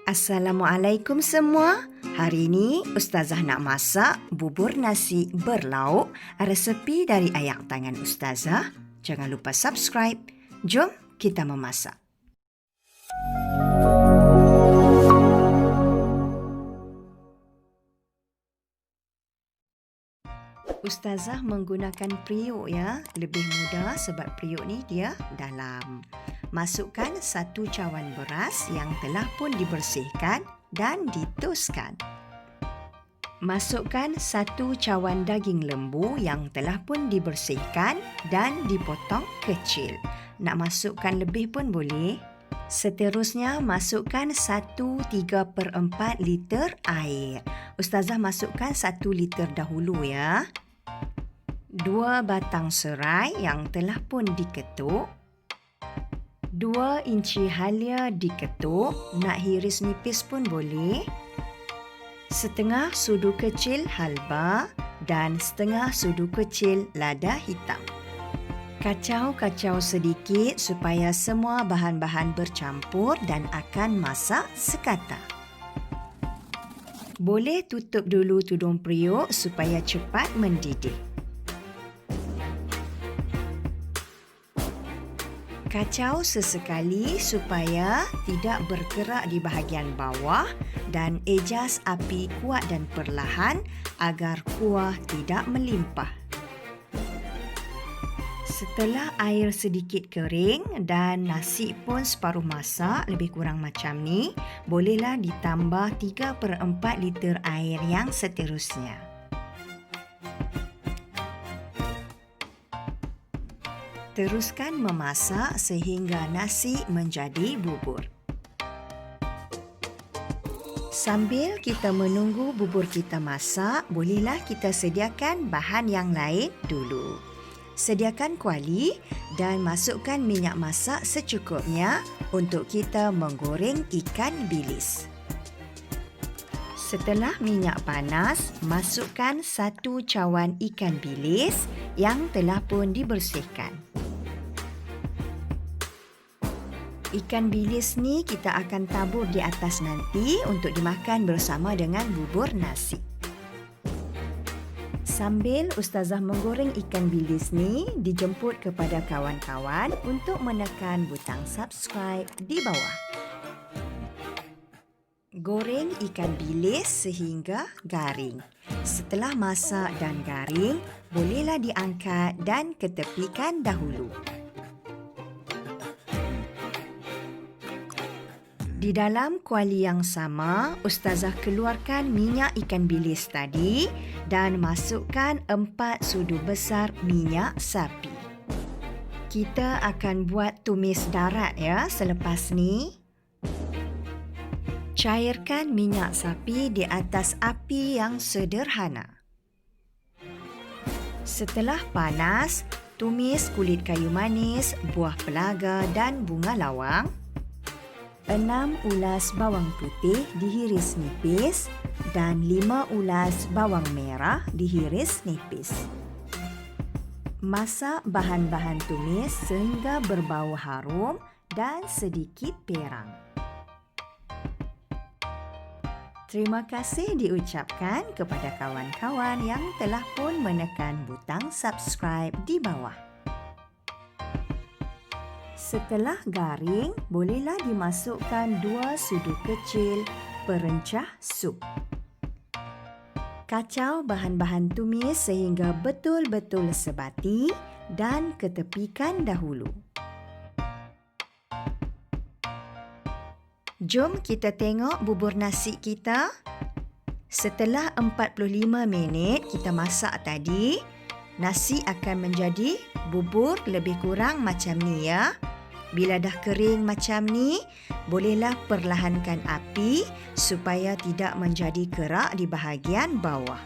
Assalamualaikum semua. Hari ini Ustazah nak masak bubur nasi berlauk, resepi dari ayah tangan Ustazah. Jangan lupa subscribe. Jom kita memasak. Ustazah menggunakan periuk ya. Lebih mudah sebab periuk ni dia dalam. Masukkan 1 cawan beras yang telah pun dibersihkan dan ditoskan. Masukkan 1 cawan daging lembu yang telah pun dibersihkan dan dipotong kecil. Nak masukkan lebih pun boleh. Seterusnya, masukkan 1/3/4 liter air. Ustazah masukkan 1 liter dahulu ya. 2 batang serai yang telah pun diketuk. 2 inci halia diketuk, nak hiris nipis pun boleh. Setengah sudu kecil halba dan setengah sudu kecil lada hitam. Kacau-kacau sedikit supaya semua bahan-bahan bercampur dan akan masak sekata. Boleh tutup dulu tudung periuk supaya cepat mendidih. Kacau sesekali supaya tidak bergerak di bahagian bawah dan ejas api kuat dan perlahan agar kuah tidak melimpah. Setelah air sedikit kering dan nasi pun separuh masak, lebih kurang macam ni, bolehlah ditambah 3/4 liter air yang seterusnya. Teruskan memasak sehingga nasi menjadi bubur. Sambil kita menunggu bubur kita masak, bolehlah kita sediakan bahan yang lain dulu. Sediakan kuali dan masukkan minyak masak secukupnya untuk kita menggoreng ikan bilis. Setelah minyak panas, masukkan 1 cawan ikan bilis yang telah pun dibersihkan. Ikan bilis ni kita akan tabur di atas nanti untuk dimakan bersama dengan bubur nasi. Sambil Ustazah menggoreng ikan bilis ni, dijemput kepada kawan-kawan untuk menekan butang subscribe di bawah. Goreng ikan bilis sehingga garing. Setelah masak dan garing, bolehlah diangkat dan ketepikan dahulu. Di dalam kuali yang sama, Ustazah keluarkan minyak ikan bilis tadi dan masukkan 4 sudu besar minyak sapi. Kita akan buat tumis darat ya selepas ni. Cairkan minyak sapi di atas api yang sederhana. Setelah panas, tumis kulit kayu manis, buah pelaga dan bunga lawang. 6 ulas bawang putih dihiris nipis dan 5 ulas bawang merah dihiris nipis. Masak bahan-bahan tumis sehingga berbau harum dan sedikit perang. Terima kasih diucapkan kepada kawan-kawan yang telah pun menekan butang subscribe di bawah. Setelah garing, bolehlah dimasukkan 2 sudu kecil perencah sup. Kacau bahan-bahan tumis sehingga betul-betul sebati dan ketepikan dahulu. Jom kita tengok bubur nasi kita. Setelah 45 minit kita masak tadi, nasi akan menjadi bubur lebih kurang macam ni ya. Bila dah kering macam ni, bolehlah perlahankan api supaya tidak menjadi kerak di bahagian bawah.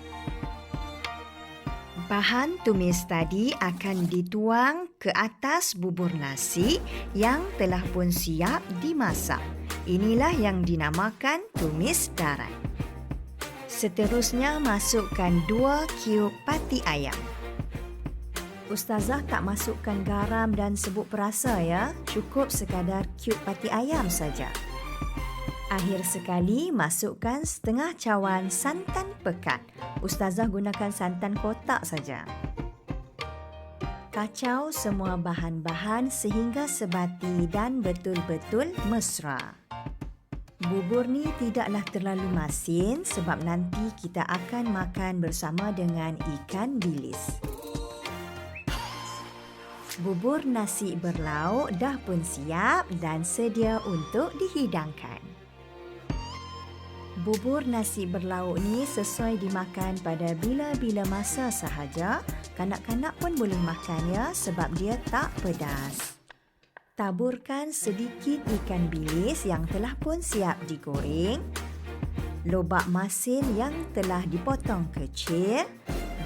Bahan tumis tadi akan dituang ke atas bubur nasi yang telah pun siap dimasak. Inilah yang dinamakan tumis darat. Seterusnya, masukkan 2 kiub pati ayam. Ustazah tak masukkan garam dan sebut perasa ya. Cukup sekadar kiub pati ayam saja. Akhir sekali, masukkan setengah cawan santan pekat. Ustazah gunakan santan kotak saja. Kacau semua bahan-bahan sehingga sebati dan betul-betul mesra. Bubur ni tidaklah terlalu masin sebab nanti kita akan makan bersama dengan ikan bilis. Bubur nasi berlauk dah pun siap dan sedia untuk dihidangkan. Bubur nasi berlauk ni sesuai dimakan pada bila-bila masa sahaja. Kanak-kanak pun boleh makannya sebab dia tak pedas. Taburkan sedikit ikan bilis yang telah pun siap digoreng, lobak masin yang telah dipotong kecil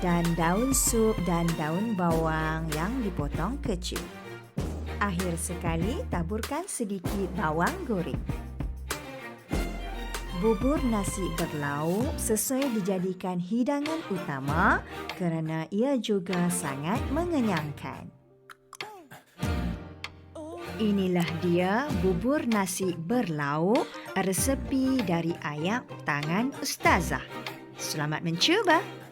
dan daun sup dan daun bawang yang dipotong kecil. Akhir sekali, taburkan sedikit bawang goreng. Bubur nasi berlauk sesuai dijadikan hidangan utama kerana ia juga sangat mengenyangkan. Inilah dia bubur nasi berlauk, resepi dari ayam tangan Ustazah. Selamat mencuba!